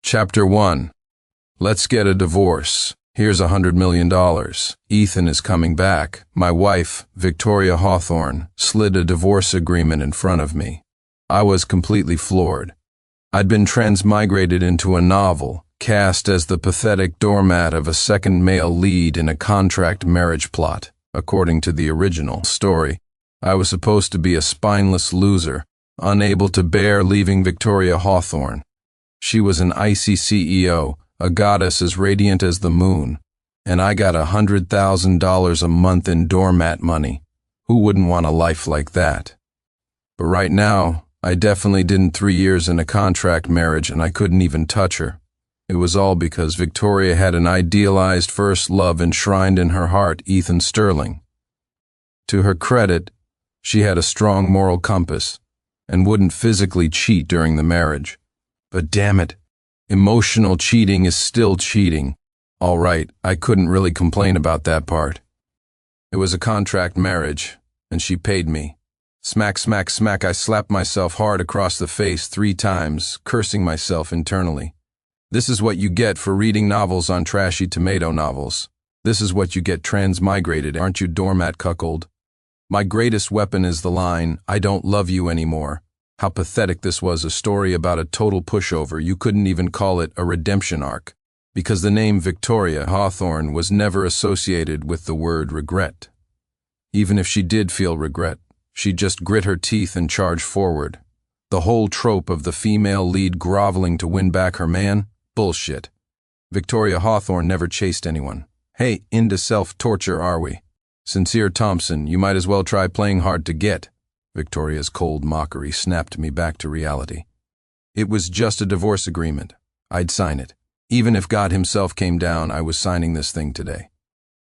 Chapter 1. Let's get a divorce. Here's $100 million. Ethan is coming back. My wife, Victoria Hawthorne, slid a divorce agreement in front of me. I was completely floored. I'd been transmigrated into a novel, cast as the pathetic doormat of a second male lead in a contract marriage plot. According to the original story, I was supposed to be a spineless loser, unable to bear leaving Victoria Hawthorne. She was an icy CEO, a goddess as radiant as the moon, and I got $100,000 a month in doormat money. Who wouldn't want a life like that? But right now, I definitely didn't 3 years in a contract marriage and I couldn't even touch her. It was all because Victoria had an idealized first love enshrined in her heart, Ethan Sterling. To her credit, she had a strong moral compass and wouldn't physically cheat during the marriage. But damn it, emotional cheating is still cheating. All right, I couldn't really complain about that part. It was a contract marriage, and she paid me. Smack, smack, smack, I slapped myself hard across the face 3 times, cursing myself internally. This is what you get for reading novels on trashy tomato novels. This is what you get transmigrated, aren't you, doormat cuckold? My greatest weapon is the line, "I don't love you anymore." How pathetic this was, a story about a total pushover. You couldn't even call it a redemption arc, because the name Victoria Hawthorne was never associated with the word regret. Even if she did feel regret, she'd just grit her teeth and charge forward. The whole trope of the female lead groveling to win back her man? Bullshit. Victoria Hawthorne never chased anyone. Hey, into self-torture are we? Sincere Thompson, you might as well try playing hard to get. Victoria's cold mockery snapped me back to reality. It was just a divorce agreement. I'd sign it. Even if God himself came down, I was signing this thing today.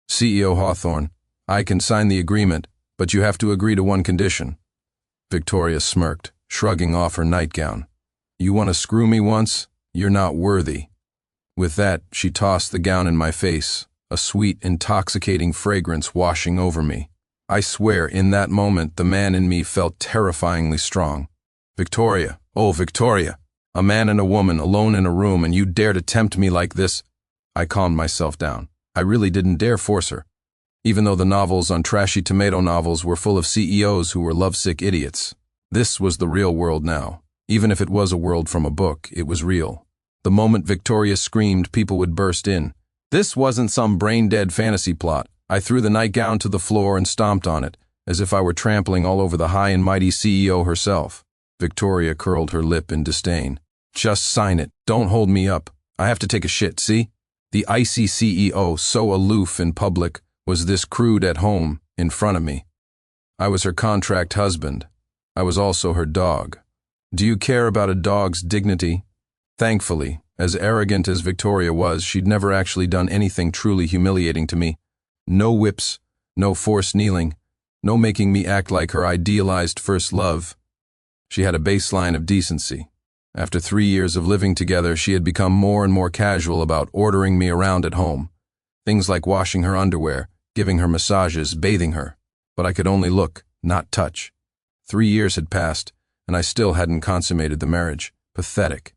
CEO Hawthorne, I can sign the agreement, but you have to agree to one condition. Victoria smirked, shrugging off her nightgown. You want to screw me once? You're not worthy. With that, she tossed the gown in my face, a sweet, intoxicating fragrance washing over me. I swear, in that moment, the man in me felt terrifyingly strong. Victoria, oh Victoria, a man and a woman alone in a room and you dare to tempt me like this? I calmed myself down. I really didn't dare force her. Even though the novels on trashy tomato novels were full of CEOs who were lovesick idiots. This was the real world now. Even if it was a world from a book, it was real. The moment Victoria screamed, people would burst in. This wasn't some brain-dead fantasy plot. I threw the nightgown to the floor and stomped on it, as if I were trampling all over the high and mighty CEO herself. Victoria curled her lip in disdain. Just sign it. Don't hold me up. I have to take a shit, see? The icy CEO, so aloof in public, was this crude at home, in front of me. I was her contract husband. I was also her dog. Do you care about a dog's dignity? Thankfully, as arrogant as Victoria was, she'd never actually done anything truly humiliating to me. No whips, no forced kneeling, no making me act like her idealized first love. She had a baseline of decency. After 3 years of living together, she had become more and more casual about ordering me around at home. Things like washing her underwear, giving her massages, bathing her. But I could only look, not touch. 3 years had passed, and I still hadn't consummated the marriage. Pathetic.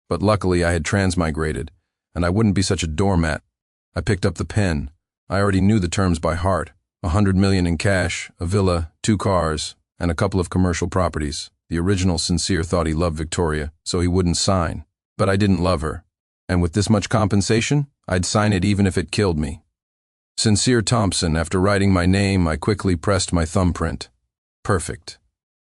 But luckily I had transmigrated, and I wouldn't be such a doormat. I picked up the pen. I already knew the terms by heart. $100 million in cash, a villa, 2 cars, and a couple of commercial properties. The original Sincere thought he loved Victoria, so he wouldn't sign. But I didn't love her. And with this much compensation, I'd sign it even if it killed me. Sincere Thompson, after writing my name, I quickly pressed my thumbprint. Perfect.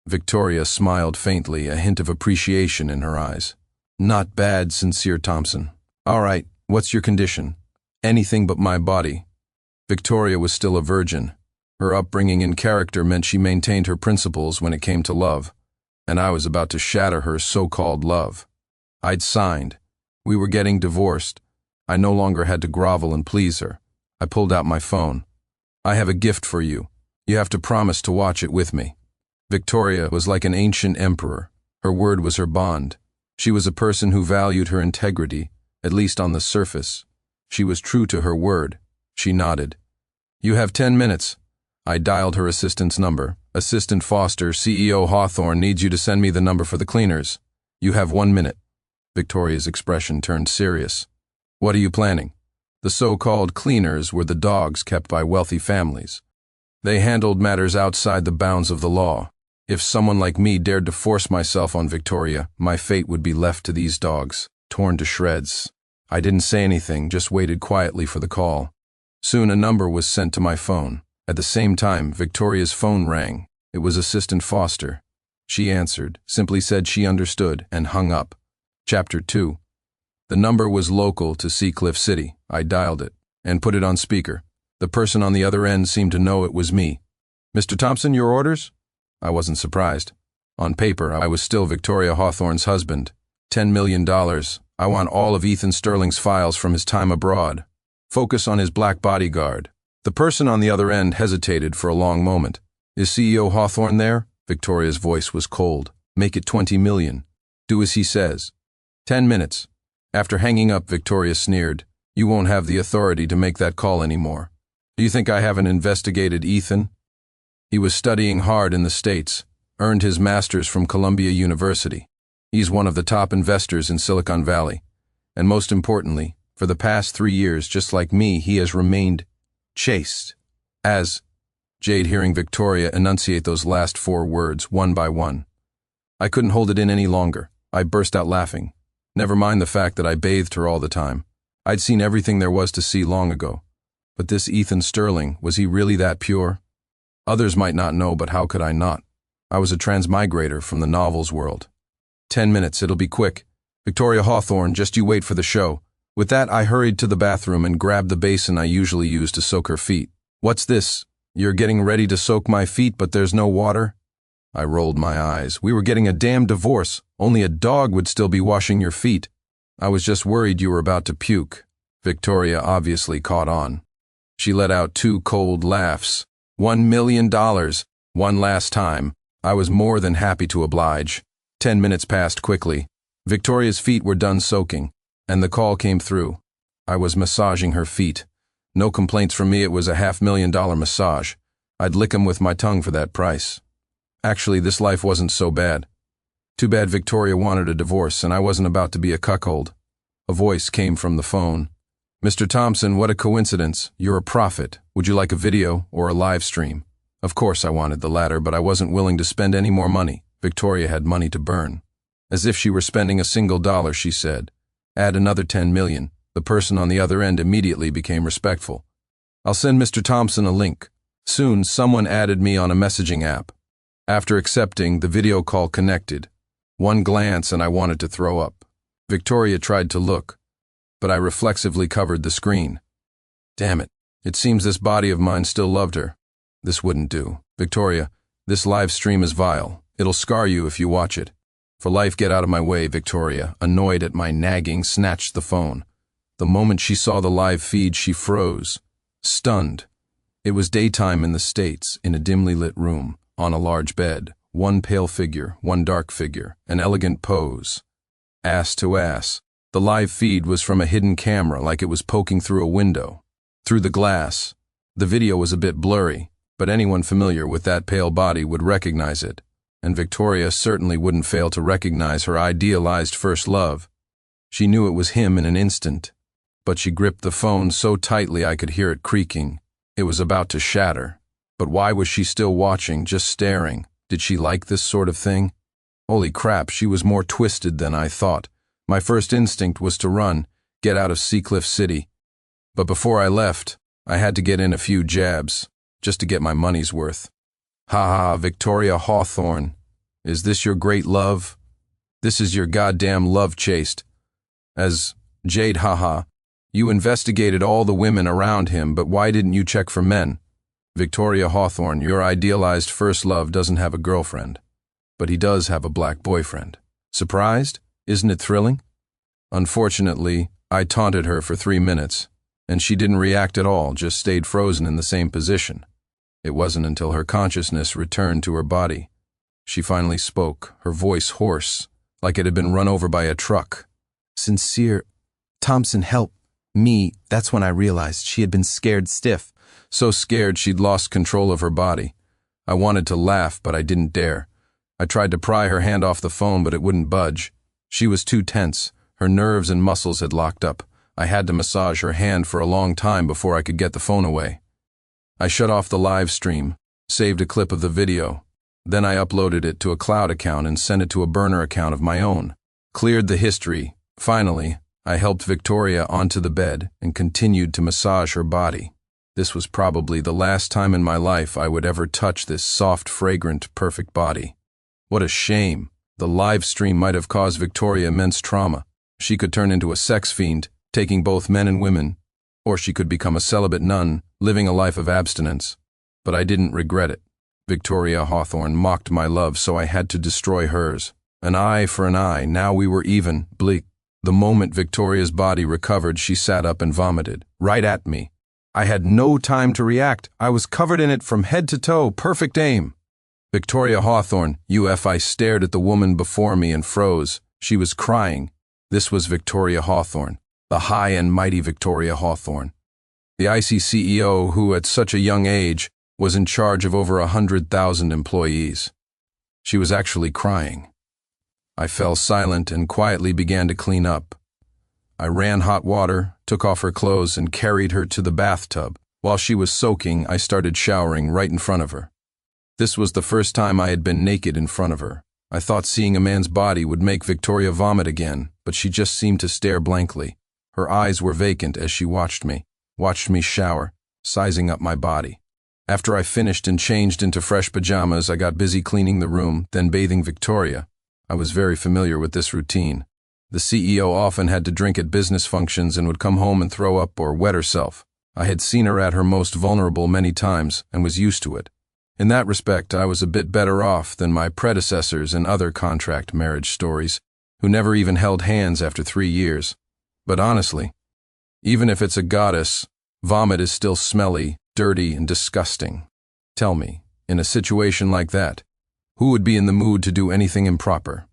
Victoria smiled faintly, a hint of appreciation in her eyes. Not bad, Sincere Thompson. All right, what's your condition? Anything but my body. Victoria was still a virgin. Her upbringing and character meant she maintained her principles when it came to love, and I was about to shatter her so-called love. I'd signed. We were getting divorced. I no longer had to grovel and please her. I pulled out my phone. I have a gift for you. You have to promise to watch it with me. Victoria was like an ancient emperor. Her word was her bond. She was a person who valued her integrity, at least on the surface. She was true to her word. She nodded. You have 10 minutes. I dialed her assistant's number. Assistant Foster, CEO Hawthorne needs you to send me the number for the cleaners. You have 1 minute. Victoria's expression turned serious. What are you planning? The so-called cleaners were the dogs kept by wealthy families. They handled matters outside the bounds of the law. If someone like me dared to force myself on Victoria, my fate would be left to these dogs, torn to shreds. I didn't say anything, just waited quietly for the call. Soon a number was sent to my phone. At the same time, Victoria's phone rang. It was Assistant Foster. She answered, simply said she understood, and hung up. Chapter 2. The number was local to Seacliff City. I dialed it and put it on speaker. The person on the other end seemed to know it was me. Mr. Thompson, your orders? I wasn't surprised. On paper, I was still Victoria Hawthorne's husband. $10 million. I want all of Ethan Sterling's files from his time abroad. Focus on his black bodyguard. The person on the other end hesitated for a long moment. Is CEO Hawthorne there? Victoria's voice was cold. Make it 20 million. Do as he says. 10 minutes. After hanging up, Victoria sneered. You won't have the authority to make that call anymore. Do you think I haven't investigated Ethan? He was studying hard in the States, earned his master's from Columbia University. He's one of the top investors in Silicon Valley. And most importantly, for the past 3 years, just like me, he has remained chaste. As Jade, hearing Victoria enunciate those last 4 words one by one. I couldn't hold it in any longer. I burst out laughing. Never mind the fact that I bathed her all the time. I'd seen everything there was to see long ago. But this Ethan Sterling, was he really that pure? Others might not know, but how could I not? I was a transmigrator from the novels world. 10 minutes, it'll be quick. Victoria Hawthorne, just you wait for the show. With that, I hurried to the bathroom and grabbed the basin I usually use to soak her feet. What's this? You're getting ready to soak my feet, but there's no water? I rolled my eyes. We were getting a damn divorce. Only a dog would still be washing your feet. I was just worried you were about to puke. Victoria obviously caught on. She let out 2 cold laughs. $1 million. One last time. I was more than happy to oblige. 10 minutes passed quickly. Victoria's feet were done soaking, and the call came through. I was massaging her feet. No complaints from me, it was a $500,000 massage. I'd lick 'em with my tongue for that price. Actually, this life wasn't so bad. Too bad Victoria wanted a divorce, and I wasn't about to be a cuckold. A voice came from the phone. Mr. Thompson, what a coincidence. You're a prophet. Would you like a video or a live stream? Of course I wanted the latter, but I wasn't willing to spend any more money. Victoria had money to burn. As if she were spending a single dollar, she said. Add another 10 million. The person on the other end immediately became respectful. I'll send Mr. Thompson a link. Soon, someone added me on a messaging app. After accepting, the video call connected. One glance and I wanted to throw up. Victoria tried to look, but I reflexively covered the screen. Damn it. It seems this body of mine still loved her. This wouldn't do. Victoria, this live stream is vile. It'll scar you if you watch it. For life, get out of my way, Victoria, annoyed at my nagging, snatched the phone. The moment she saw the live feed, she froze, stunned. It was daytime in the States, in a dimly lit room, on a large bed, one pale figure, one dark figure, an elegant pose. Ass to ass. The live feed was from a hidden camera, like it was poking through a window. Through the glass. The video was a bit blurry, but anyone familiar with that pale body would recognize it, and Victoria certainly wouldn't fail to recognize her idealized first love. She knew it was him in an instant, but she gripped the phone so tightly I could hear it creaking. It was about to shatter. But why was she still watching, just staring? Did she like this sort of thing? Holy crap, she was more twisted than I thought. My first instinct was to run, get out of Seacliff City. But before I left, I had to get in a few jabs, just to get my money's worth. Ha ha, Victoria Hawthorne. Is this your great love? This is your goddamn love chaste. As Jade, haha. You investigated all the women around him, but why didn't you check for men? Victoria Hawthorne, your idealized first love doesn't have a girlfriend, but he does have a black boyfriend. Surprised? Isn't it thrilling? Unfortunately, I taunted her for 3 minutes, and she didn't react at all, just stayed frozen in the same position. It wasn't until her consciousness returned to her body. She finally spoke, her voice hoarse, like it had been run over by a truck. Sincere, Thompson, help me. That's when I realized she had been scared stiff. So scared she'd lost control of her body. I wanted to laugh, but I didn't dare. I tried to pry her hand off the phone, but it wouldn't budge. She was too tense, Her nerves and muscles had locked up. I had to massage her hand for a long time before I could get the phone away. I shut off the live stream, saved a clip of the video. Then I uploaded it to a cloud account and sent it to a burner account of my own. Cleared the history. Finally, I helped Victoria onto the bed and continued to massage her body. This was probably the last time in my life I would ever touch this soft, fragrant, perfect body. What a shame. The live stream might have caused Victoria immense trauma. She could turn into a sex fiend, taking both men and women, or she could become a celibate nun, living a life of abstinence. But I didn't regret it. Victoria Hawthorne mocked my love, so I had to destroy hers. An eye for an eye, now we were even, bleak. The moment Victoria's body recovered, she sat up and vomited, right at me. I had no time to react. I was covered in it from head to toe, perfect aim. Victoria Hawthorne, I stared at the woman before me and froze. She was crying. This was Victoria Hawthorne, the high and mighty Victoria Hawthorne. The IC CEO who, at such a young age, was in charge of over 100,000 employees. She was actually crying. I fell silent and quietly began to clean up. I ran hot water, took off her clothes, and carried her to the bathtub. While she was soaking, I started showering right in front of her. This was the first time I had been naked in front of her. I thought seeing a man's body would make Victoria vomit again, but she just seemed to stare blankly. Her eyes were vacant as she watched me shower, sizing up my body. After I finished and changed into fresh pajamas, I got busy cleaning the room, then bathing Victoria. I was very familiar with this routine. The CEO often had to drink at business functions and would come home and throw up or wet herself. I had seen her at her most vulnerable many times and was used to it. In that respect, I was a bit better off than my predecessors in other contract marriage stories, who never even held hands after 3 years. But honestly, even if it's a goddess, vomit is still smelly, dirty, and disgusting. Tell me, in a situation like that, who would be in the mood to do anything improper?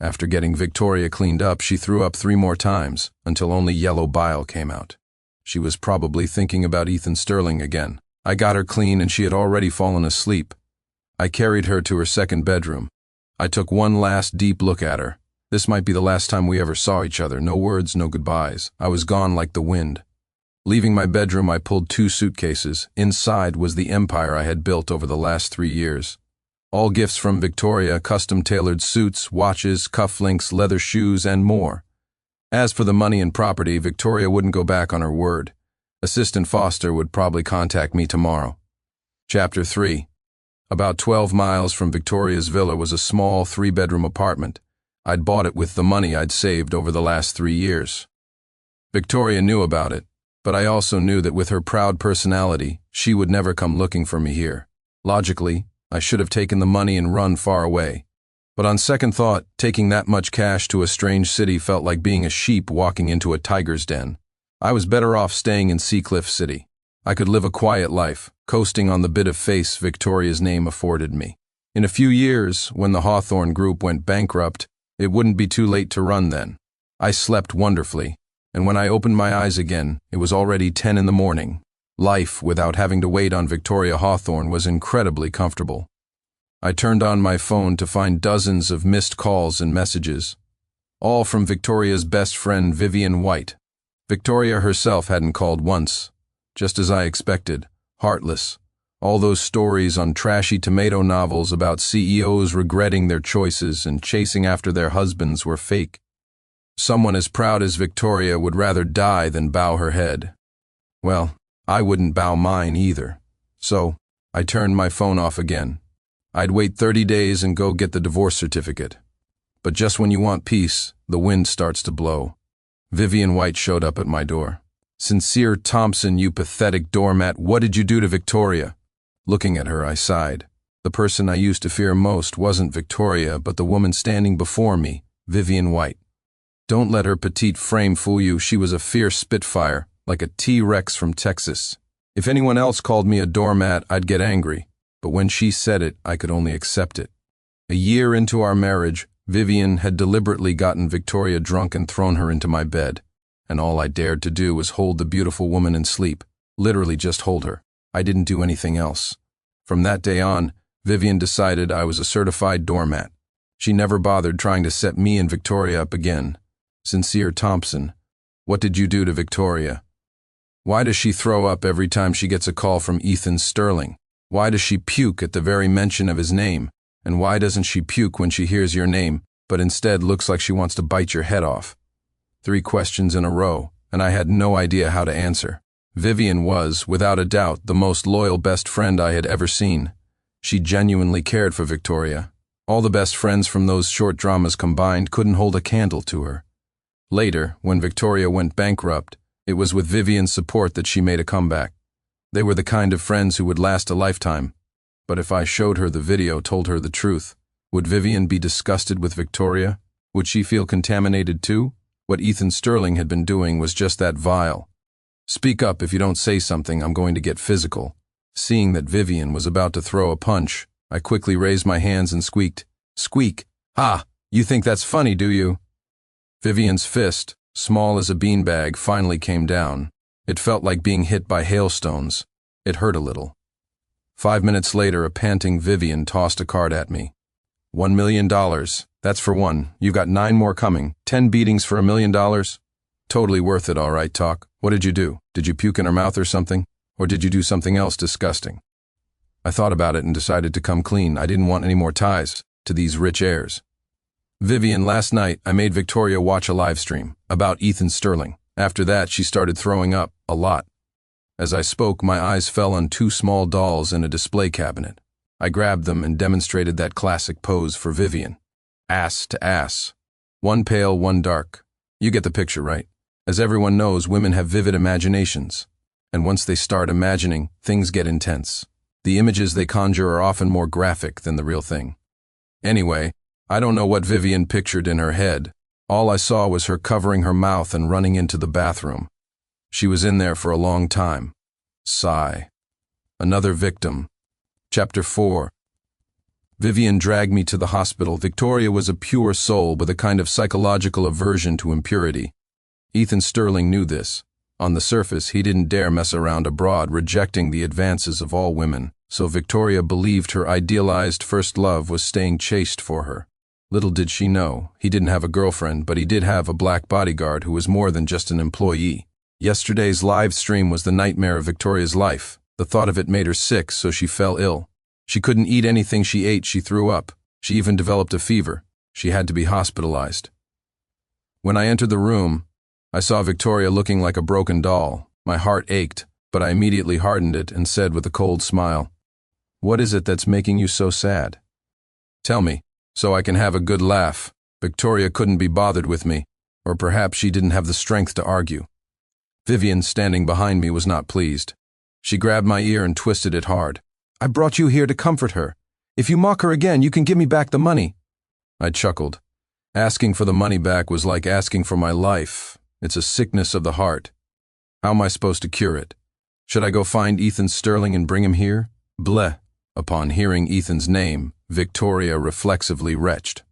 After getting Victoria cleaned up, she threw up 3 more times, until only yellow bile came out. She was probably thinking about Ethan Sterling again. I got her clean and she had already fallen asleep. I carried her to her second bedroom. I took one last deep look at her. This might be the last time we ever saw each other. No words, no goodbyes. I was gone like the wind. Leaving my bedroom, I pulled 2 suitcases. Inside was the empire I had built over the last 3 years. All gifts from Victoria, custom-tailored suits, watches, cufflinks, leather shoes, and more. As for the money and property, Victoria wouldn't go back on her word. Assistant Foster would probably contact me tomorrow. Chapter 3. About 12 miles from Victoria's villa was a small 3-bedroom apartment. I'd bought it with the money I'd saved over the last 3 years. Victoria knew about it, but I also knew that with her proud personality, she would never come looking for me here. Logically, I should have taken the money and run far away. But on second thought, taking that much cash to a strange city felt like being a sheep walking into a tiger's den. I was better off staying in Seacliff City. I could live a quiet life, coasting on the bit of face Victoria's name afforded me. In a few years, when the Hawthorne Group went bankrupt, it wouldn't be too late to run then. I slept wonderfully, and when I opened my eyes again, it was already 10 in the morning. Life, without having to wait on Victoria Hawthorne, was incredibly comfortable. I turned on my phone to find dozens of missed calls and messages, all from Victoria's best friend, Vivian White. Victoria herself hadn't called once, just as I expected, heartless. All those stories on trashy tomato novels about CEOs regretting their choices and chasing after their husbands were fake. Someone as proud as Victoria would rather die than bow her head. Well, I wouldn't bow mine either. So, I turned my phone off again. I'd wait 30 days and go get the divorce certificate. But just when you want peace, the wind starts to blow. Vivian White showed up at my door. "Sincere Thompson, you pathetic doormat, what did you do to Victoria?" Looking at her, I sighed. The person I used to fear most wasn't Victoria, but the woman standing before me, Vivian White. Don't let her petite frame fool you. She was a fierce spitfire, like a T-Rex from Texas. If anyone else called me a doormat, I'd get angry, but when she said it, I could only accept it. A year into our marriage, Vivian had deliberately gotten Victoria drunk and thrown her into my bed, and all I dared to do was hold the beautiful woman in sleep, literally just hold her. I didn't do anything else. From that day on, Vivian decided I was a certified doormat. She never bothered trying to set me and Victoria up again. Sincere Thompson, what did you do to Victoria? Why does she throw up every time she gets a call from Ethan Sterling? Why does she puke at the very mention of his name? And why doesn't she puke when she hears your name, but instead looks like she wants to bite your head off? 3 questions in a row, and I had no idea how to answer. Vivian was, without a doubt, the most loyal best friend I had ever seen. She genuinely cared for Victoria. All the best friends from those short dramas combined couldn't hold a candle to her. Later, when Victoria went bankrupt, it was with Vivian's support that she made a comeback. They were the kind of friends who would last a lifetime. But if I showed her the video, told her the truth, would Vivian be disgusted with Victoria? Would she feel contaminated too? What Ethan Sterling had been doing was just that vile. Speak up. If you don't say something, I'm going to get physical. Seeing that Vivian was about to throw a punch, I quickly raised my hands and squeaked. Squeak! Ha! You think that's funny, do you? Vivian's fist, small as a beanbag, finally came down. It felt like being hit by hailstones. It hurt a little. 5 minutes later, a panting Vivian tossed a card at me. $1 million. That's for one. You've got 9 more coming. 10 beatings for $1 million. Totally worth it, all right, Talk. What did you do? Did you puke in her mouth or something? Or did you do something else disgusting? I thought about it and decided to come clean. I didn't want any more ties to these rich heirs. Vivian, last night I made Victoria watch a live stream about Ethan Sterling. After that, she started throwing up a lot. As I spoke, my eyes fell on 2 small dolls in a display cabinet. I grabbed them and demonstrated that classic pose for Vivian. Ass to ass. One pale, one dark. You get the picture, right? As everyone knows, women have vivid imaginations. And once they start imagining, things get intense. The images they conjure are often more graphic than the real thing. Anyway, I don't know what Vivian pictured in her head. All I saw was her covering her mouth and running into the bathroom. She was in there for a long time. Sigh. Another victim. Chapter 4. Vivian dragged me to the hospital. Victoria was a pure soul with a kind of psychological aversion to impurity. Ethan Sterling knew this. On the surface, he didn't dare mess around abroad, rejecting the advances of all women, so Victoria believed her idealized first love was staying chaste for her. Little did she know, he didn't have a girlfriend, but he did have a black bodyguard who was more than just an employee. Yesterday's live stream was the nightmare of Victoria's life. The thought of it made her sick, so she fell ill. She couldn't eat anything she ate. She threw up. She even developed a fever. She had to be hospitalized. When I entered the room, I saw Victoria looking like a broken doll. My heart ached, but I immediately hardened it and said with a cold smile, "What is it that's making you so sad? Tell me, so I can have a good laugh." Victoria couldn't be bothered with me, or perhaps she didn't have the strength to argue. Vivian, standing behind me, was not pleased. She grabbed my ear and twisted it hard. "I brought you here to comfort her. If you mock her again, you can give me back the money." I chuckled. Asking for the money back was like asking for my life. It's a sickness of the heart. How am I supposed to cure it? Should I go find Ethan Sterling and bring him here? Bleh. Upon hearing Ethan's name, Victoria reflexively retched.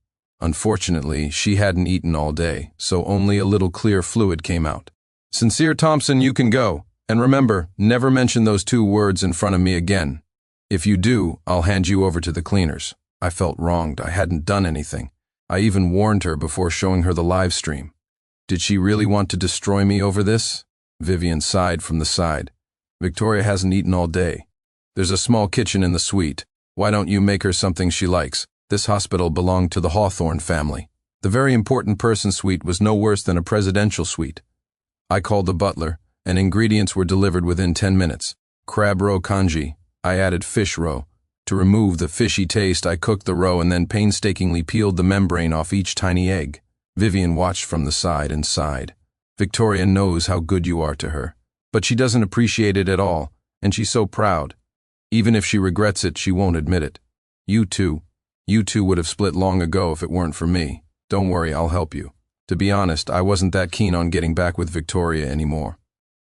Unfortunately, she hadn't eaten all day, so only a little clear fluid came out. "Sincere Thompson, you can go. And remember, never mention those 2 words in front of me again. If you do, I'll hand you over to the cleaners." I felt wronged. I hadn't done anything. I even warned her before showing her the live stream. Did she really want to destroy me over this? Vivian sighed from the side. "Victoria hasn't eaten all day. There's a small kitchen in the suite. Why don't you make her something she likes? This hospital belonged to the Hawthorne family. The very important person suite was no worse than a presidential suite." I called the butler, and ingredients were delivered within 10 minutes. Crab roe congee. I added fish roe. To remove the fishy taste, I cooked the roe and then painstakingly peeled the membrane off each tiny egg. Vivian watched from the side and sighed. "Victoria knows how good you are to her, but she doesn't appreciate it at all, and she's so proud. Even if she regrets it, she won't admit it. You two would have split long ago if it weren't for me. Don't worry, I'll help you." To be honest, I wasn't that keen on getting back with Victoria anymore.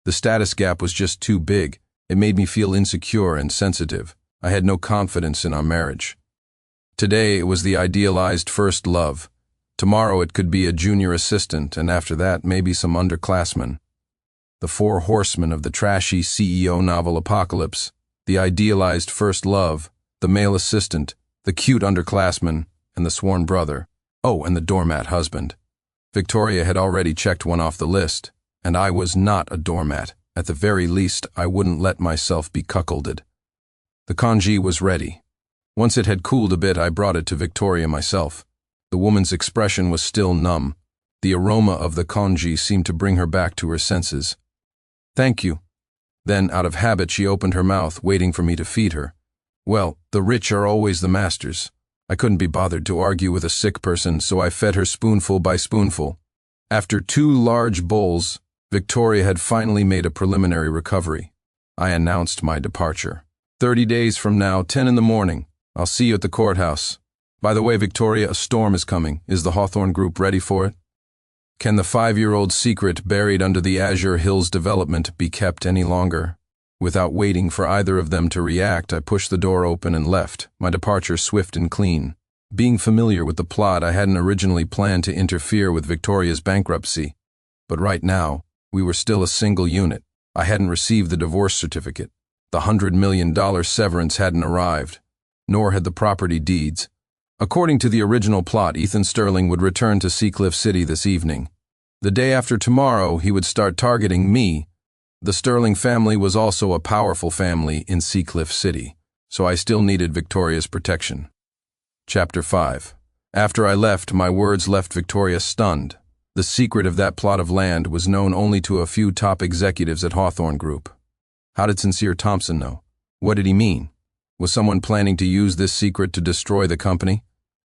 The status gap was just too big. It made me feel insecure and sensitive. I had no confidence in our marriage. Today it was the idealized first love. Tomorrow it could be a junior assistant, and after that maybe some underclassmen. The 4 horsemen of the trashy CEO novel apocalypse: the idealized first love, the male assistant, the cute underclassman, and the sworn brother. Oh, and the doormat husband. Victoria had already checked one off the list, and I was not a doormat. At the very least, I wouldn't let myself be cuckolded. The congee was ready. Once it had cooled a bit, I brought it to Victoria myself. The woman's expression was still numb. The aroma of the congee seemed to bring her back to her senses. "Thank you." Then, out of habit, she opened her mouth, waiting for me to feed her. Well, the rich are always the masters. I couldn't be bothered to argue with a sick person, so I fed her spoonful by spoonful. After 2 large bowls, Victoria had finally made a preliminary recovery. I announced my departure. 30 days from now, 10 in the morning. I'll see you at the courthouse. By the way, Victoria, a storm is coming. Is the Hawthorne Group ready for it? Can the 5-year-old secret buried under the Azure Hills development be kept any longer? Without waiting for either of them to react, I pushed the door open and left, my departure swift and clean. Being familiar with the plot, I hadn't originally planned to interfere with Victoria's bankruptcy. But right now, we were still a single unit. I hadn't received the divorce certificate. The $100 million severance hadn't arrived, nor had the property deeds. According to the original plot, Ethan Sterling would return to Seacliff City this evening. The day after tomorrow, he would start targeting me. The Sterling family was also a powerful family in Seacliff City, so I still needed Victoria's protection. Chapter 5. After I left, my words left Victoria stunned. The secret of that plot of land was known only to a few top executives at Hawthorne Group. How did Sincere Thompson know? What did he mean? Was someone planning to use this secret to destroy the company?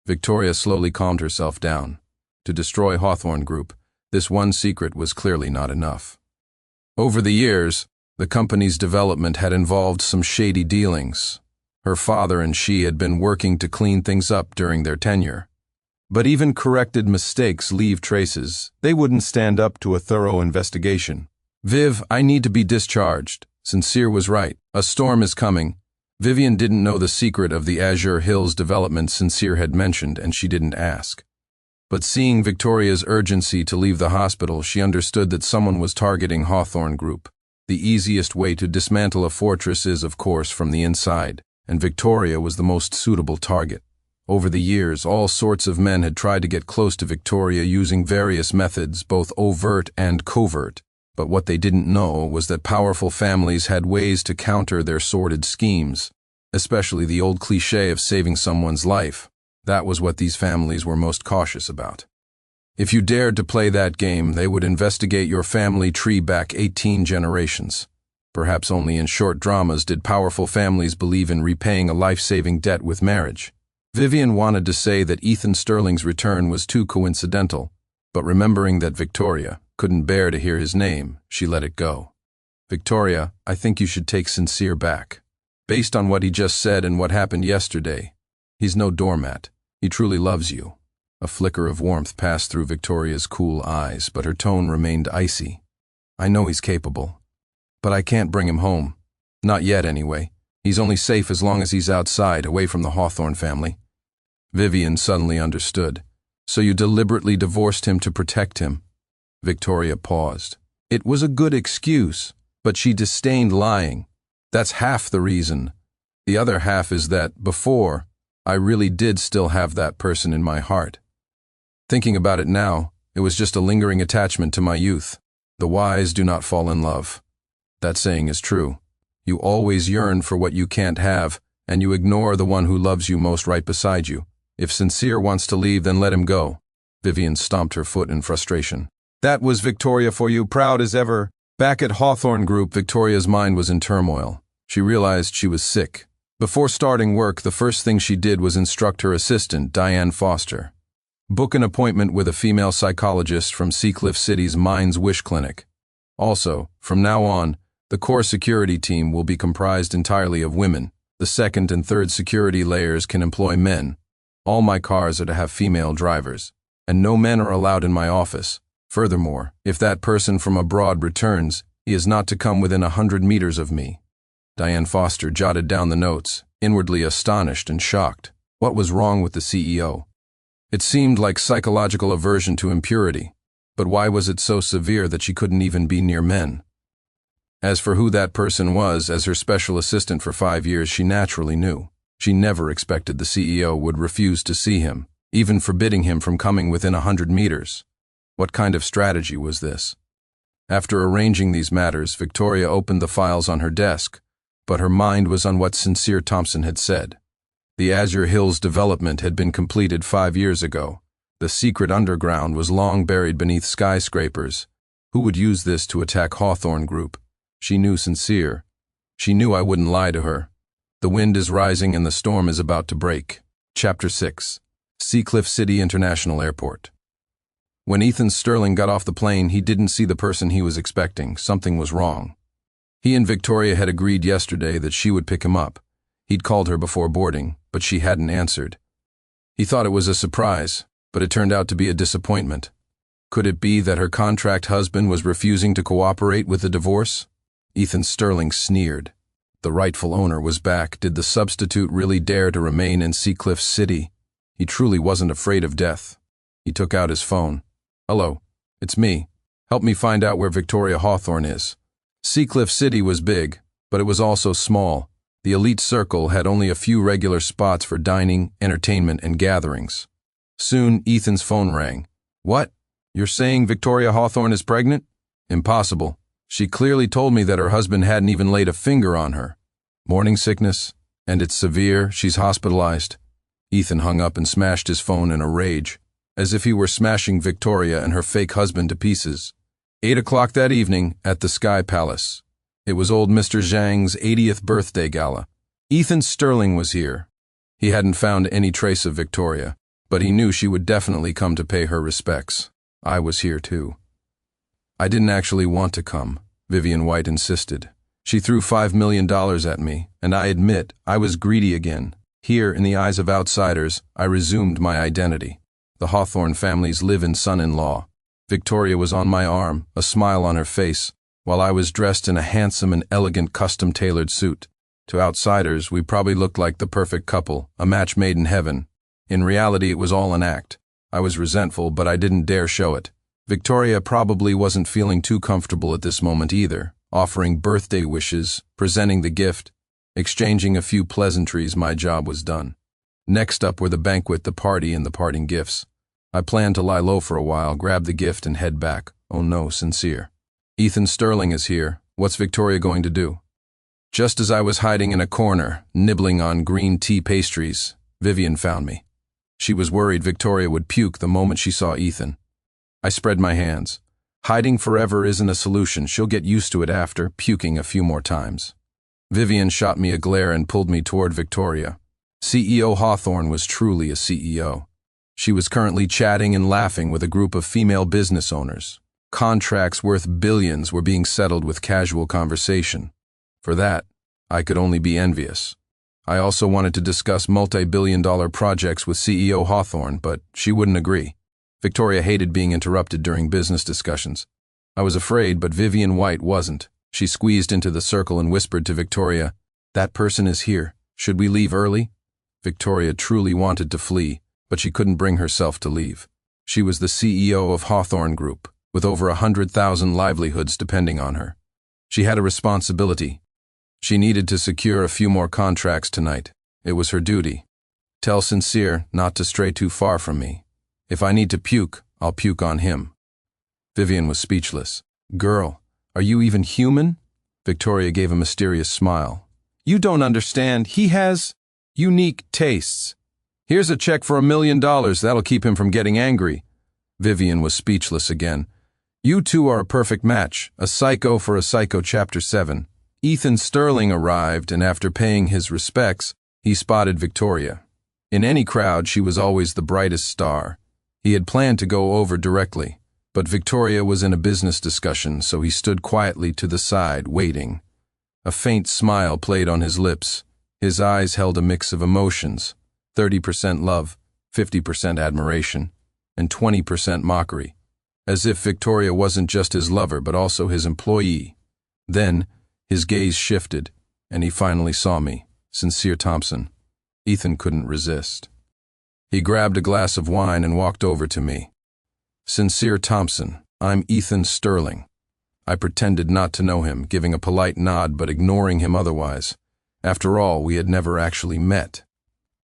Victoria slowly calmed herself down. To destroy Hawthorne Group, this one secret was clearly not enough. Over the years, the company's development had involved some shady dealings. Her father and she had been working to clean things up during their tenure. But even corrected mistakes leave traces. They wouldn't stand up to a thorough investigation. "Viv, I need to be discharged." Sincere was right. A storm is coming. Vivian didn't know the secret of the Azure Hills development Sincere had mentioned, and she didn't ask. But seeing Victoria's urgency to leave the hospital, she understood that someone was targeting Hawthorne Group. The easiest way to dismantle a fortress is, of course, from the inside, and Victoria was the most suitable target. Over the years, all sorts of men had tried to get close to Victoria using various methods, both overt and covert. But what they didn't know was that powerful families had ways to counter their sordid schemes, especially the old cliché of saving someone's life. That was what these families were most cautious about. If you dared to play that game, they would investigate your family tree back 18 generations. Perhaps only in short dramas did powerful families believe in repaying a life-saving debt with marriage. Vivian wanted to say that Ethan Sterling's return was too coincidental, but remembering that Victoria couldn't bear to hear his name, she let it go. "Victoria, I think you should take Sincere back. Based on what he just said and what happened yesterday, he's no doormat. He truly loves you." A flicker of warmth passed through Victoria's cool eyes, but her tone remained icy. "I know he's capable, but I can't bring him home. Not yet, anyway. He's only safe as long as he's outside, away from the Hawthorne family." Vivian suddenly understood. "So you deliberately divorced him to protect him?" Victoria paused. It was a good excuse, but she disdained lying. "That's half the reason. The other half is that, before, I really did still have that person in my heart. Thinking about it now, it was just a lingering attachment to my youth. The wise do not fall in love. That saying is true. You always yearn for what you can't have, and you ignore the one who loves you most right beside you. If Sincere wants to leave, then let him go." Vivian stomped her foot in frustration. That was Victoria for you, proud as ever. Back at Hawthorne Group, Victoria's mind was in turmoil. She realized she was sick. Before starting work, the first thing she did was instruct her assistant, Diane Foster. Book an appointment with a female psychologist from Seacliff City's Mind's Wish Clinic. Also, from now on, the core security team will be comprised entirely of women. The second and third security layers can employ men. All my cars are to have female drivers, and no men are allowed in my office. Furthermore, if that person from abroad returns, he is not to come within 100 meters of me. Diane Foster jotted down the notes, inwardly astonished and shocked. What was wrong with the CEO? It seemed like psychological aversion to impurity, but why was it so severe that she couldn't even be near men? As for who that person was, as her special assistant for 5 years, she naturally knew. She never expected the CEO would refuse to see him, even forbidding him from coming within 100 meters. What kind of strategy was this? After arranging these matters, Victoria opened the files on her desk, but her mind was on what Sincere Thompson had said. The Azure Hills development had been completed 5 years ago. The secret underground was long buried beneath skyscrapers. Who would use this to attack Hawthorne Group? She knew Sincere. She knew I wouldn't lie to her. The wind is rising and the storm is about to break. Chapter 6. Seacliff City International Airport. When Ethan Sterling got off the plane, he didn't see the person he was expecting. Something was wrong. He and Victoria had agreed yesterday that she would pick him up. He'd called her before boarding, but she hadn't answered. He thought it was a surprise, but it turned out to be a disappointment. Could it be that her contract husband was refusing to cooperate with the divorce? Ethan Sterling sneered. The rightful owner was back. Did the substitute really dare to remain in Seacliff City? He truly wasn't afraid of death. He took out his phone. "Hello, it's me. Help me find out where Victoria Hawthorne is." Seacliff City was big, but it was also small. The elite circle had only a few regular spots for dining, entertainment, and gatherings. Soon, Ethan's phone rang. "What? You're saying Victoria Hawthorne is pregnant?" "Impossible. She clearly told me that her husband hadn't even laid a finger on her. Morning sickness, and it's severe. She's hospitalized." Ethan hung up and smashed his phone in a rage, as if he were smashing Victoria and her fake husband to pieces. 8 o'clock that evening at the Sky Palace. It was old Mr. Zhang's 80th birthday gala. Ethan Sterling was here. He hadn't found any trace of Victoria, but he knew she would definitely come to pay her respects. I was here too. I didn't actually want to come, Vivian White insisted. She threw $5 million at me, and I admit I was greedy again. Here, in the eyes of outsiders, I resumed my identity. The Hawthorne family's live-in son-in-law. Victoria was on my arm, a smile on her face, while I was dressed in a handsome and elegant custom-tailored suit. To outsiders, we probably looked like the perfect couple, a match made in heaven. In reality, it was all an act. I was resentful, but I didn't dare show it. Victoria probably wasn't feeling too comfortable at this moment either, offering birthday wishes, presenting the gift, exchanging a few pleasantries. My job was done. Next up were the banquet, the party, and the parting gifts. I planned to lie low for a while, grab the gift, and head back. Oh no, Sincere. "Ethan Sterling is here. What's Victoria going to do?" Just as I was hiding in a corner, nibbling on green tea pastries, Vivian found me. She was worried Victoria would puke the moment she saw Ethan. I spread my hands. Hiding forever isn't a solution. She'll get used to it after, puking a few more times. Vivian shot me a glare and pulled me toward Victoria. CEO Hawthorne was truly a CEO. She was currently chatting and laughing with a group of female business owners. Contracts worth billions were being settled with casual conversation. For that, I could only be envious. I also wanted to discuss multi-billion-dollar projects with CEO Hawthorne, but she wouldn't agree. Victoria hated being interrupted during business discussions. I was afraid, but Vivian White wasn't. She squeezed into the circle and whispered to Victoria, "That person is here. Should we leave early?" Victoria truly wanted to flee, but she couldn't bring herself to leave. She was the CEO of Hawthorne Group, with over 100,000 livelihoods depending on her. She had a responsibility. She needed to secure a few more contracts tonight. It was her duty. Tell Sincere not to stray too far from me. If I need to puke, I'll puke on him. Vivian was speechless. "Girl, are you even human?" Victoria gave a mysterious smile. "You don't understand. He has unique tastes. Here's a check for $1 million. That'll keep him from getting angry." Vivian was speechless again. "You two are a perfect match. A psycho for a psycho." Chapter 7. Ethan Sterling arrived, and after paying his respects, he spotted Victoria. In any crowd, she was always the brightest star. He had planned to go over directly, but Victoria was in a business discussion, so he stood quietly to the side, waiting. A faint smile played on his lips. His eyes held a mix of emotions, 30% love, 50% admiration, and 20% mockery, as if Victoria wasn't just his lover but also his employee. Then, his gaze shifted, and he finally saw me, Sincere Thompson. Ethan couldn't resist. He grabbed a glass of wine and walked over to me. "Sincere Thompson, I'm Ethan Sterling." I pretended not to know him, giving a polite nod but ignoring him otherwise. After all, we had never actually met.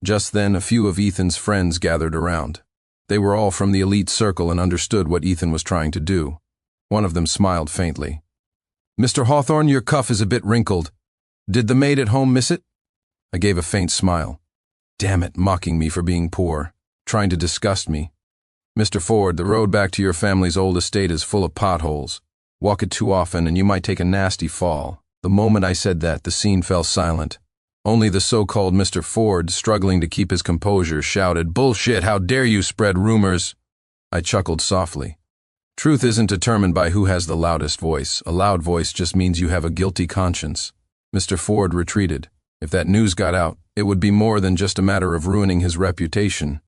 Just then, a few of Ethan's friends gathered around. They were all from the elite circle and understood what Ethan was trying to do. One of them smiled faintly. "Mr. Hawthorne, your cuff is a bit wrinkled. Did the maid at home miss it?" I gave a faint smile. Damn it, mocking me for being poor, trying to disgust me. "Mr. Ford, the road back to your family's old estate is full of potholes. Walk it too often and you might take a nasty fall." The moment I said that, the scene fell silent. Only the so-called Mr. Ford, struggling to keep his composure, shouted, "Bullshit, how dare you spread rumors?" I chuckled softly. Truth isn't determined by who has the loudest voice. A loud voice just means you have a guilty conscience. Mr. Ford retreated. If that news got out, it would be more than just a matter of ruining his reputation.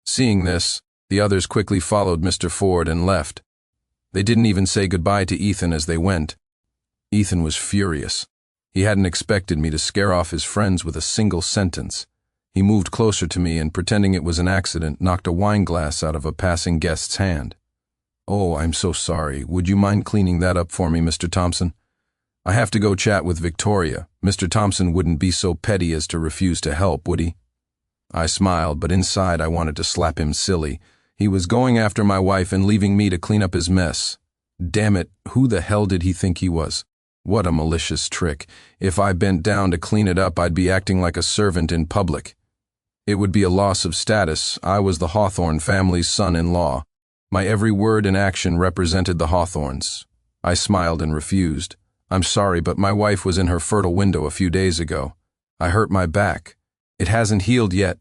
Seeing this, the others quickly followed Mr. Ford and left. They didn't even say goodbye to Ethan as they went. Ethan was furious. He hadn't expected me to scare off his friends with a single sentence. He moved closer to me and, pretending it was an accident, knocked a wine glass out of a passing guest's hand. "Oh, I'm so sorry. Would you mind cleaning that up for me, Mr. Thompson? I have to go chat with Victoria. Mr. Thompson wouldn't be so petty as to refuse to help, would he?" I smiled, but inside I wanted to slap him silly. He was going after my wife and leaving me to clean up his mess. Damn it, who the hell did he think he was? What a malicious trick. If I bent down to clean it up, I'd be acting like a servant in public. It would be a loss of status. I was the Hawthorne family's son-in-law. My every word and action represented the Hawthornes. I smiled and refused. "I'm sorry, but my wife was in her fertile window a few days ago. I hurt my back. It hasn't healed yet."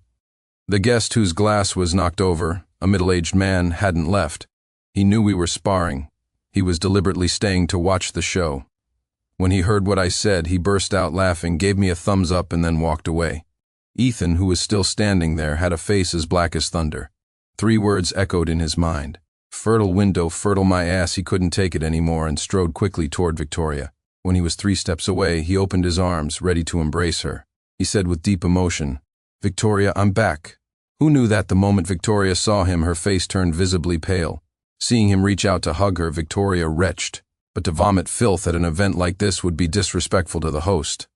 The guest whose glass was knocked over, a middle-aged man, hadn't left. He knew we were sparring. He was deliberately staying to watch the show. When he heard what I said, he burst out laughing, gave me a thumbs up, and then walked away. Ethan, who was still standing there, had a face as black as thunder. 3 words echoed in his mind. Fertile window, fertile my ass. He couldn't take it anymore and strode quickly toward Victoria. When he was 3 steps away, he opened his arms, ready to embrace her. He said with deep emotion, "Victoria, I'm back." Who knew that the moment Victoria saw him, her face turned visibly pale. Seeing him reach out to hug her, Victoria retched. But to vomit filth at an event like this would be disrespectful to the host.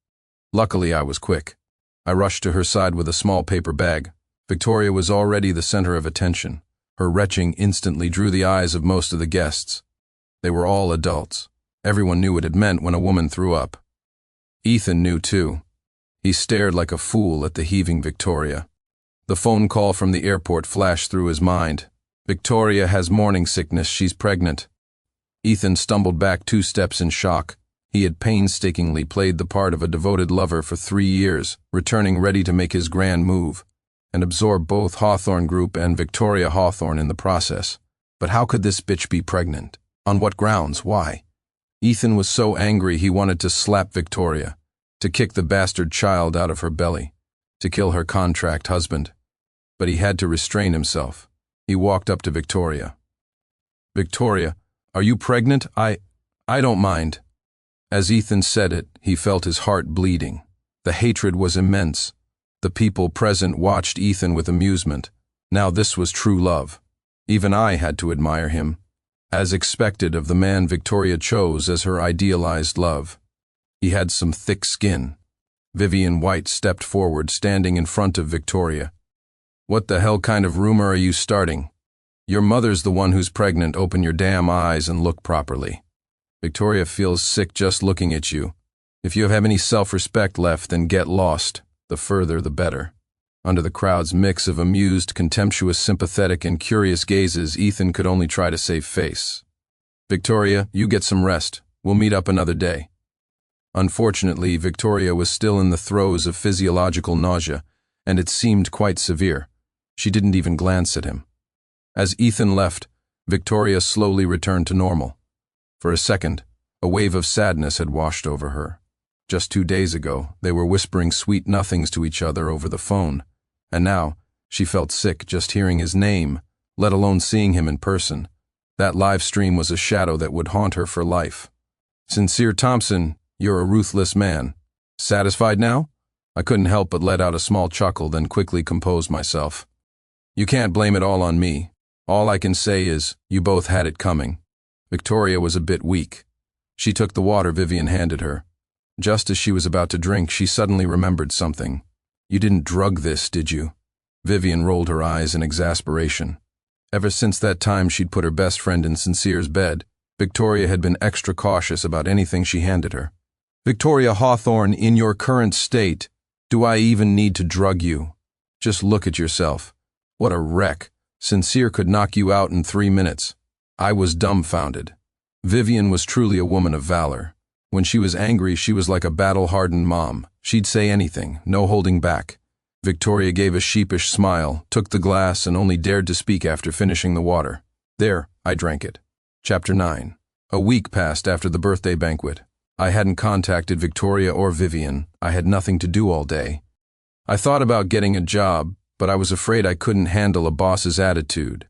Luckily, I was quick. I rushed to her side with a small paper bag. Victoria was already the center of attention. Her retching instantly drew the eyes of most of the guests. They were all adults. Everyone knew what it meant when a woman threw up. Ethan knew too. He stared like a fool at the heaving Victoria. The phone call from the airport flashed through his mind. "Victoria has morning sickness. She's pregnant." Ethan stumbled back 2 steps in shock. He had painstakingly played the part of a devoted lover for 3 years, returning ready to make his grand move, and absorb both Hawthorne Group and Victoria Hawthorne in the process. But how could this bitch be pregnant? On what grounds? Why? Ethan was so angry he wanted to slap Victoria, to kick the bastard child out of her belly, to kill her contract husband. But he had to restrain himself. He walked up to Victoria. "Victoria, are you pregnant? I don't mind." As Ethan said it, he felt his heart bleeding. The hatred was immense. The people present watched Ethan with amusement. Now this was true love. Even I had to admire him, as expected of the man Victoria chose as her idealized love. He had some thick skin. Vivian White stepped forward, standing in front of Victoria. "What the hell kind of rumor are you starting? Your mother's the one who's pregnant. Open your damn eyes and look properly. Victoria feels sick just looking at you. If you have any self-respect left, then get lost. The further, the better." Under the crowd's mix of amused, contemptuous, sympathetic, and curious gazes, Ethan could only try to save face. "Victoria, you get some rest. We'll meet up another day." Unfortunately, Victoria was still in the throes of physiological nausea, and it seemed quite severe. She didn't even glance at him. As Ethan left, Victoria slowly returned to normal. For a second, a wave of sadness had washed over her. Just 2 days ago, they were whispering sweet nothings to each other over the phone, and now she felt sick just hearing his name, let alone seeing him in person. That live stream was a shadow that would haunt her for life. "Sincere Thompson, you're a ruthless man. Satisfied now?" I couldn't help but let out a small chuckle, then quickly composed myself. "You can't blame it all on me. All I can say is, you both had it coming." Victoria was a bit weak. She took the water Vivian handed her. Just as she was about to drink, she suddenly remembered something. "You didn't drug this, did you?" Vivian rolled her eyes in exasperation. Ever since that time she'd put her best friend in Sincere's bed, Victoria had been extra cautious about anything she handed her. Victoria Hawthorne, in your current state, do I even need to drug you? Just look at yourself. What a wreck. Sincere could knock you out in 3 minutes. I was dumbfounded. Vivian was truly a woman of valor. When she was angry, she was like a battle-hardened mom. She'd say anything, no holding back. Victoria gave a sheepish smile, took the glass, and only dared to speak after finishing the water. There, I drank it. Chapter 9. A week passed after the birthday banquet. I hadn't contacted Victoria or Vivian. I had nothing to do all day. I thought about getting a job, but I was afraid I couldn't handle a boss's attitude.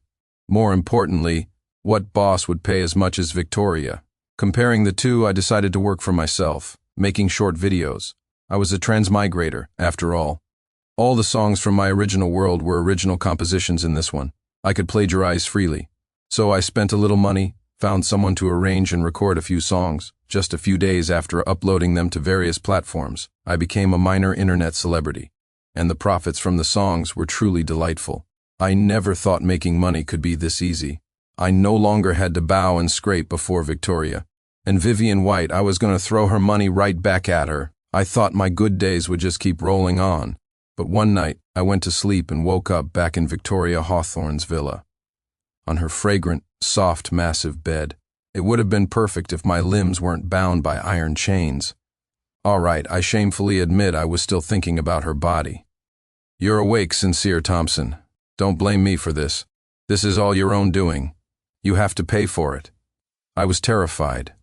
More importantly, what boss would pay as much as Victoria? Comparing the two, I decided to work for myself, making short videos. I was a transmigrator, after all. All the songs from my original world were original compositions in this one. I could plagiarize freely. So I spent a little money, found someone to arrange and record a few songs. Just a few days after uploading them to various platforms, I became a minor internet celebrity. And the profits from the songs were truly delightful. I never thought making money could be this easy. I no longer had to bow and scrape before Victoria. And Vivian White, I was going to throw her money right back at her. I thought my good days would just keep rolling on. But one night, I went to sleep and woke up back in Victoria Hawthorne's villa. On her fragrant, soft, massive bed. It would have been perfect if my limbs weren't bound by iron chains. All right, I shamefully admit I was still thinking about her body. You're awake, Sincere Thompson. Don't blame me for this. This is all your own doing. You have to pay for it. I was terrified.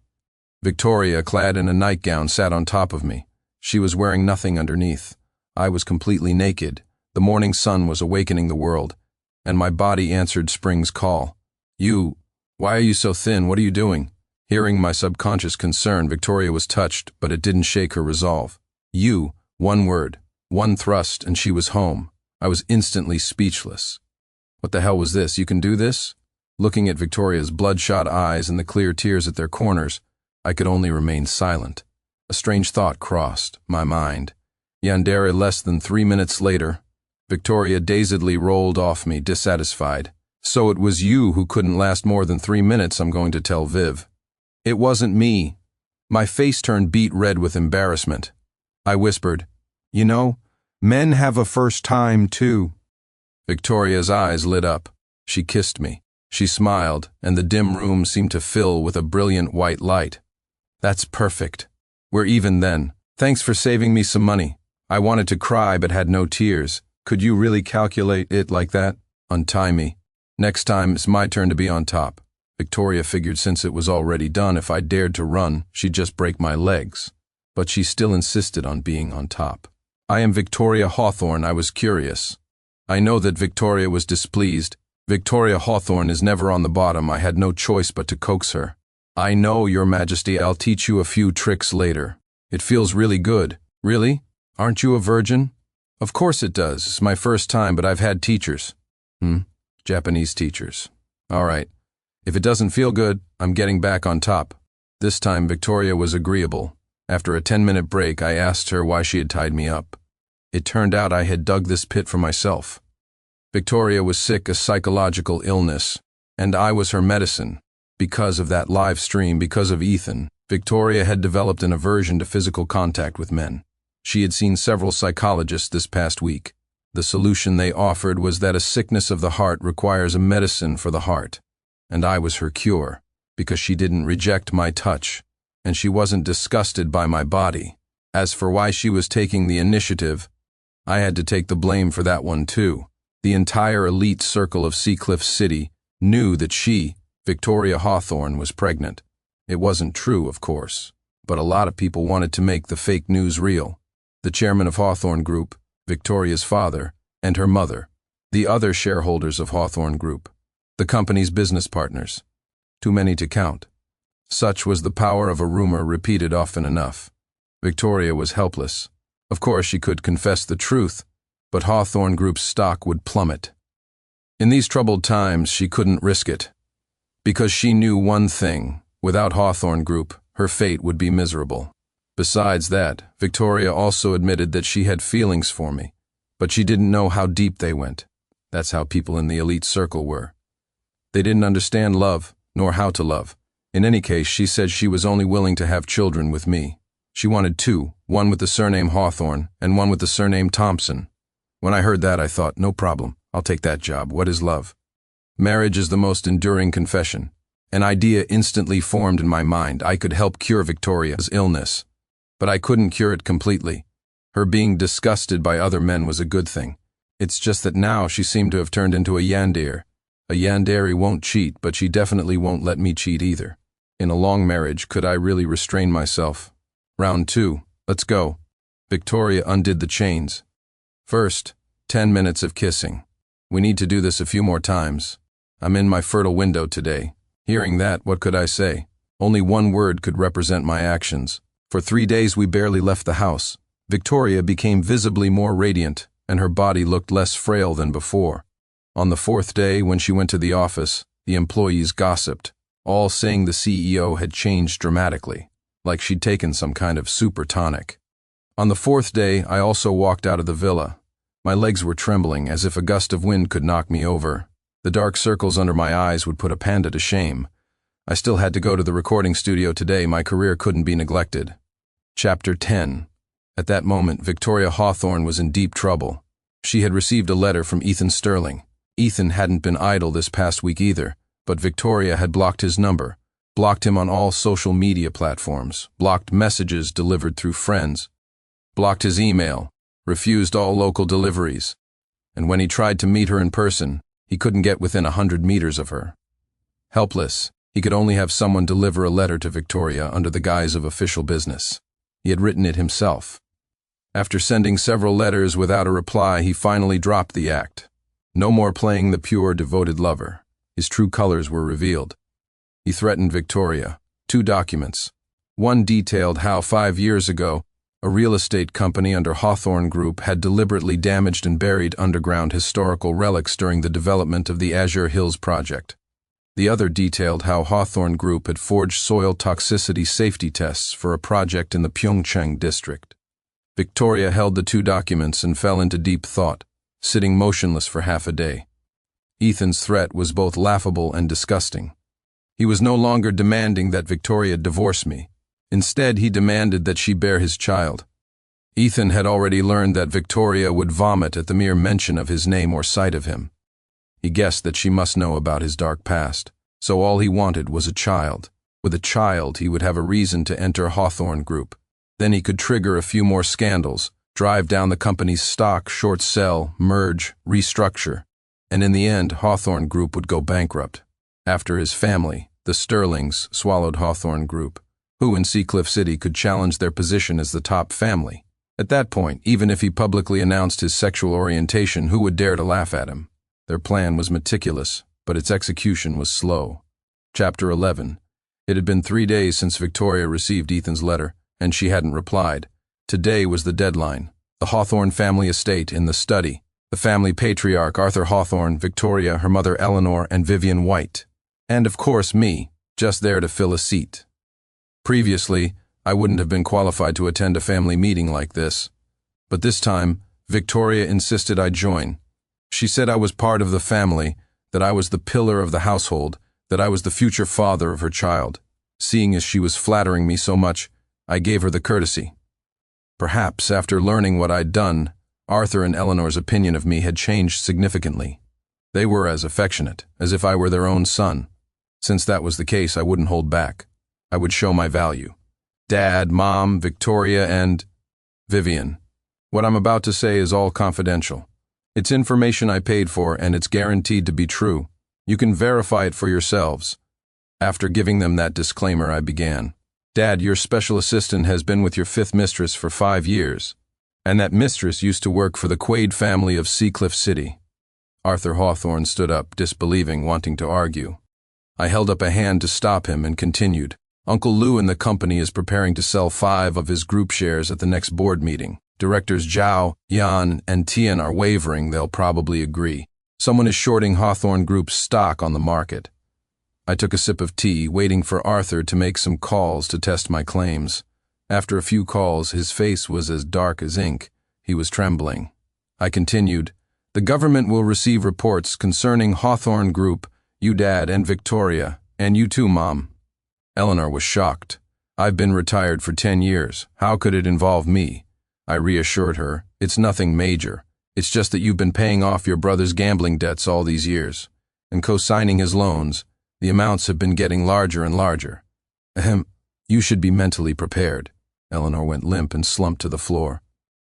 Victoria, clad in a nightgown, sat on top of me. She was wearing nothing underneath. I was completely naked. The morning sun was awakening the world, and my body answered spring's call. Why are you so thin? What are you doing? Hearing my subconscious concern, Victoria was touched, but it didn't shake her resolve. One word, one thrust, and she was home. I was instantly speechless. What the hell was this? You can do this? Looking at Victoria's bloodshot eyes and the clear tears at their corners, I could only remain silent. A strange thought crossed my mind. Yandere, less than 3 minutes later, Victoria dazedly rolled off me, dissatisfied. So it was you who couldn't last more than 3 minutes, I'm going to tell Viv. It wasn't me. My face turned beet red with embarrassment. I whispered, You know, men have a first time too. Victoria's eyes lit up. She kissed me. She smiled, and the dim room seemed to fill with a brilliant white light. That's perfect. We're even then. Thanks for saving me some money. I wanted to cry but had no tears. Could you really calculate it like that? Untie me. Next time, it's my turn to be on top. Victoria figured since it was already done, if I dared to run, she'd just break my legs. But she still insisted on being on top. I am Victoria Hawthorne. I was curious. I know that Victoria was displeased. Victoria Hawthorne is never on the bottom. I had no choice but to coax her. I know, Your Majesty, I'll teach you a few tricks later. It feels really good. Really? Aren't you a virgin? Of course it does. It's my first time, but I've had teachers. Japanese teachers. All right. If it doesn't feel good, I'm getting back on top. This time, Victoria was agreeable. After a 10-minute break, I asked her why she had tied me up. It turned out I had dug this pit for myself. Victoria was sick, a psychological illness, and I was her medicine. Because of that live stream, because of Ethan, Victoria had developed an aversion to physical contact with men. She had seen several psychologists this past week. The solution they offered was that a sickness of the heart requires a medicine for the heart. And I was her cure, because she didn't reject my touch, and she wasn't disgusted by my body. As for why she was taking the initiative, I had to take the blame for that one too. The entire elite circle of Seacliff City knew that she, Victoria Hawthorne, was pregnant. It wasn't true, of course, but a lot of people wanted to make the fake news real. The chairman of Hawthorne Group, Victoria's father, and her mother, the other shareholders of Hawthorne Group, the company's business partners. Too many to count. Such was the power of a rumor repeated often enough. Victoria was helpless. Of course, she could confess the truth, but Hawthorne Group's stock would plummet. In these troubled times, she couldn't risk it. Because she knew one thing: without Hawthorne Group, her fate would be miserable. Besides that, Victoria also admitted that she had feelings for me, but she didn't know how deep they went. That's how people in the elite circle were. They didn't understand love, nor how to love. In any case, she said she was only willing to have children with me. She wanted two, one with the surname Hawthorne and one with the surname Thompson. When I heard that, I thought, no problem, I'll take that job. What is love? Marriage is the most enduring confession. An idea instantly formed in my mind. I could help cure Victoria's illness. But I couldn't cure it completely. Her being disgusted by other men was a good thing. It's just that now she seemed to have turned into a yandere. A yandere won't cheat, but she definitely won't let me cheat either. In a long marriage, could I really restrain myself? Round 2. Let's go. Victoria undid the chains. First, 10 minutes of kissing. We need to do this a few more times. I'm in my fertile window today. Hearing that, what could I say? Only one word could represent my actions. For 3 days we barely left the house. Victoria became visibly more radiant, and her body looked less frail than before. On the 4th day, when she went to the office, the employees gossiped, all saying the CEO had changed dramatically, like she'd taken some kind of super tonic. On the 4th day, I also walked out of the villa. My legs were trembling, as if a gust of wind could knock me over. The dark circles under my eyes would put a panda to shame. I still had to go to the recording studio today. My career couldn't be neglected. Chapter 10. At that moment, Victoria Hawthorne was in deep trouble. She had received a letter from Ethan Sterling. Ethan hadn't been idle this past week either, but Victoria had blocked his number, blocked him on all social media platforms, blocked messages delivered through friends, blocked his email, refused all local deliveries, and when he tried to meet her in person, he couldn't get within 100 meters of her. Helpless, he could only have someone deliver a letter to Victoria under the guise of official business. He had written it himself. After sending several letters without a reply, he finally dropped the act. No more playing the pure, devoted lover. His true colors were revealed. He threatened Victoria. 2 documents. One detailed how 5 years ago, a real estate company under Hawthorne Group had deliberately damaged and buried underground historical relics during the development of the Azure Hills project. The other detailed how Hawthorne Group had forged soil toxicity safety tests for a project in the Pyeongchang district. Victoria held the 2 documents and fell into deep thought, sitting motionless for half a day. Ethan's threat was both laughable and disgusting. He was no longer demanding that Victoria divorce me. Instead, he demanded that she bear his child. Ethan had already learned that Victoria would vomit at the mere mention of his name or sight of him. He guessed that she must know about his dark past, so all he wanted was a child. With a child, he would have a reason to enter Hawthorne Group. Then he could trigger a few more scandals, drive down the company's stock, short sell, merge, restructure, and in the end, Hawthorne Group would go bankrupt. After his family, the Sterlings, swallowed Hawthorne Group. Who in Seacliff City could challenge their position as the top family? At that point, even if he publicly announced his sexual orientation, who would dare to laugh at him? Their plan was meticulous, but its execution was slow. Chapter 11. It had been 3 days since Victoria received Ethan's letter, and she hadn't replied. Today was the deadline. The Hawthorne family estate in the study. The family patriarch, Arthur Hawthorne, Victoria, her mother Eleanor, and Vivian White. And of course me, just there to fill a seat. Previously, I wouldn't have been qualified to attend a family meeting like this. But this time, Victoria insisted I join. She said I was part of the family, that I was the pillar of the household, that I was the future father of her child. Seeing as she was flattering me so much, I gave her the courtesy. Perhaps, after learning what I'd done, Arthur and Eleanor's opinion of me had changed significantly. They were as affectionate, as if I were their own son. Since that was the case, I wouldn't hold back. I would show my value. Dad, Mom, Victoria, and Vivian. What I'm about to say is all confidential. It's information I paid for, and it's guaranteed to be true. You can verify it for yourselves. After giving them that disclaimer, I began. Dad, your special assistant has been with your 5th mistress for 5 years, and that mistress used to work for the Quaid family of Seacliff City. Arthur Hawthorne stood up, disbelieving, wanting to argue. I held up a hand to stop him and continued. Uncle Lou and the company is preparing to sell 5 of his group shares at the next board meeting. Directors Zhao, Yan, and Tian are wavering. They'll probably agree. Someone is shorting Hawthorne Group's stock on the market. I took a sip of tea, waiting for Arthur to make some calls to test my claims. After a few calls, his face was as dark as ink. He was trembling. I continued, the government will receive reports concerning Hawthorne Group You, Dad, and Victoria, and you too, Mom. Eleanor was shocked. I've been retired for 10 years. How could it involve me? I reassured her. It's nothing major. It's just that you've been paying off your brother's gambling debts all these years, and co-signing his loans. The amounts have been getting larger and larger. Ahem, you should be mentally prepared. Eleanor went limp and slumped to the floor.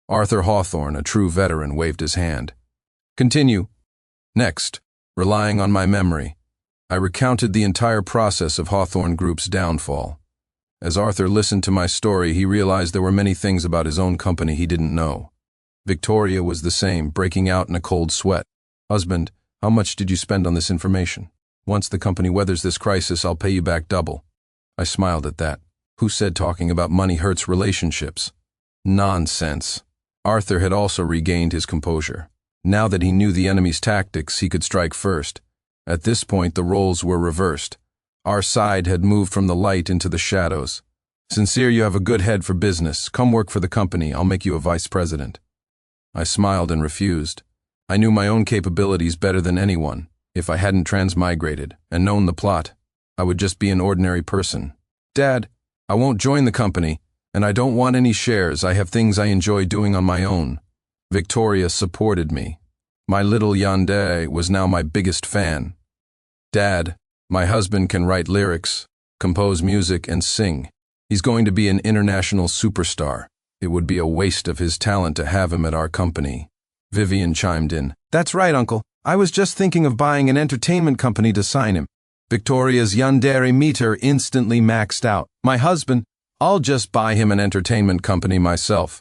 Arthur Hawthorne, a true veteran, waved his hand. Continue. Next, relying on my memory, I recounted the entire process of Hawthorne Group's downfall. As Arthur listened to my story, he realized there were many things about his own company he didn't know. Victoria was the same, breaking out in a cold sweat. Husband, how much did you spend on this information? Once the company weathers this crisis, I'll pay you back double. I smiled at that. Who said talking about money hurts relationships? Nonsense. Arthur had also regained his composure. Now that he knew the enemy's tactics, he could strike first. At this point, the roles were reversed. Our side had moved from the light into the shadows. Sincere, you have a good head for business. Come work for the company. I'll make you a vice president. I smiled and refused. I knew my own capabilities better than anyone. If I hadn't transmigrated and known the plot, I would just be an ordinary person. Dad, I won't join the company, and I don't want any shares. I have things I enjoy doing on my own. Victoria supported me. My little yandere was now my biggest fan. Dad, my husband can write lyrics, compose music, and sing. He's going to be an international superstar. It would be a waste of his talent to have him at our company. Vivian chimed in. That's right, Uncle. I was just thinking of buying an entertainment company to sign him. Victoria's yandere meter instantly maxed out. My husband, I'll just buy him an entertainment company myself.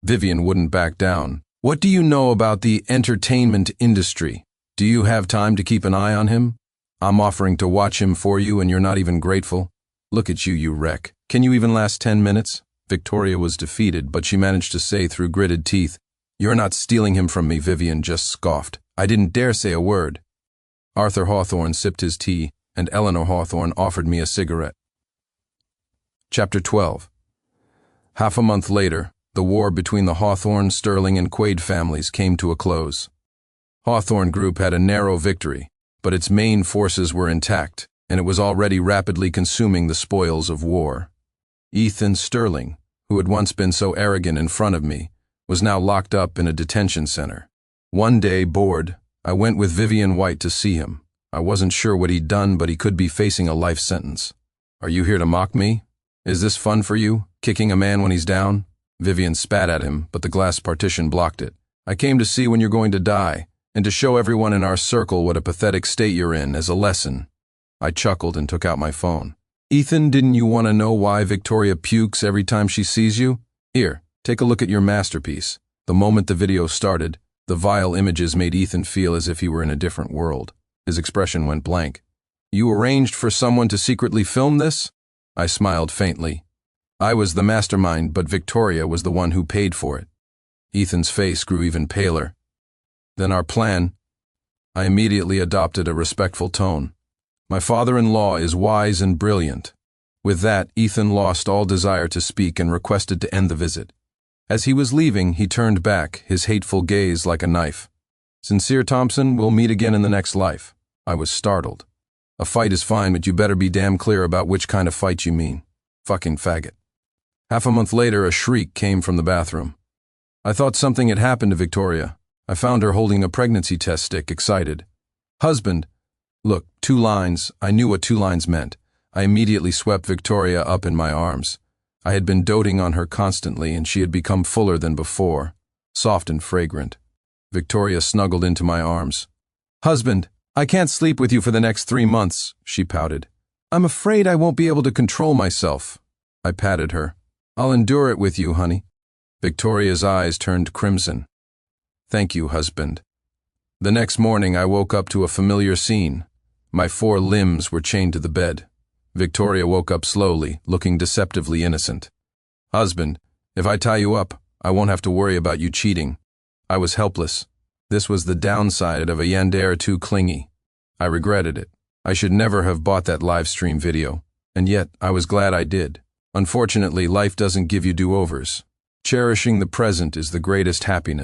Vivian wouldn't back down. What do you know about the entertainment industry? Do you have time to keep an eye on him? I'm offering to watch him for you and you're not even grateful. Look at you, you wreck. Can you even last 10 minutes? Victoria was defeated, but she managed to say through gritted teeth, You're not stealing him from me, Vivian just scoffed. I didn't dare say a word. Arthur Hawthorne sipped his tea, and Eleanor Hawthorne offered me a cigarette. Chapter 12. Half a month later, the war between the Hawthorne, Sterling, and Quaid families came to a close. Hawthorne Group had a narrow victory, but its main forces were intact, and it was already rapidly consuming the spoils of war. Ethan Sterling, who had once been so arrogant in front of me, was now locked up in a detention center. One day, bored, I went with Vivian White to see him. I wasn't sure what he'd done, but he could be facing a life sentence. Are you here to mock me? Is this fun for you, kicking a man when he's down? Vivian spat at him, but the glass partition blocked it. I came to see when you're going to die, and to show everyone in our circle what a pathetic state you're in as a lesson. I chuckled and took out my phone. Ethan, didn't you want to know why Victoria pukes every time she sees you? Here, take a look at your masterpiece. The moment the video started, the vile images made Ethan feel as if he were in a different world. His expression went blank. You arranged for someone to secretly film this? I smiled faintly. I was the mastermind, but Victoria was the one who paid for it. Ethan's face grew even paler. Then our plan. I immediately adopted a respectful tone. My father-in-law is wise and brilliant. With that, Ethan lost all desire to speak and requested to end the visit. As he was leaving, he turned back, his hateful gaze like a knife. Sincere Thompson, we'll meet again in the next life. I was startled. A fight is fine, but you better be damn clear about which kind of fight you mean. Fucking faggot. Half a month later, a shriek came from the bathroom. I thought something had happened to Victoria. I found her holding a pregnancy test stick, excited. Husband. Look, 2 lines. I knew what 2 lines meant. I immediately swept Victoria up in my arms. I had been doting on her constantly, and she had become fuller than before, soft and fragrant. Victoria snuggled into my arms. Husband, I can't sleep with you for the next 3 months, she pouted. I'm afraid I won't be able to control myself. I patted her. I'll endure it with you, honey. Victoria's eyes turned crimson. Thank you, husband. The next morning I woke up to a familiar scene. My 4 limbs were chained to the bed. Victoria woke up slowly, looking deceptively innocent. Husband, if I tie you up, I won't have to worry about you cheating. I was helpless. This was the downside of a yandere too clingy. I regretted it. I should never have bought that live stream video, and yet I was glad I did. Unfortunately, life doesn't give you do-overs. Cherishing the present is the greatest happiness.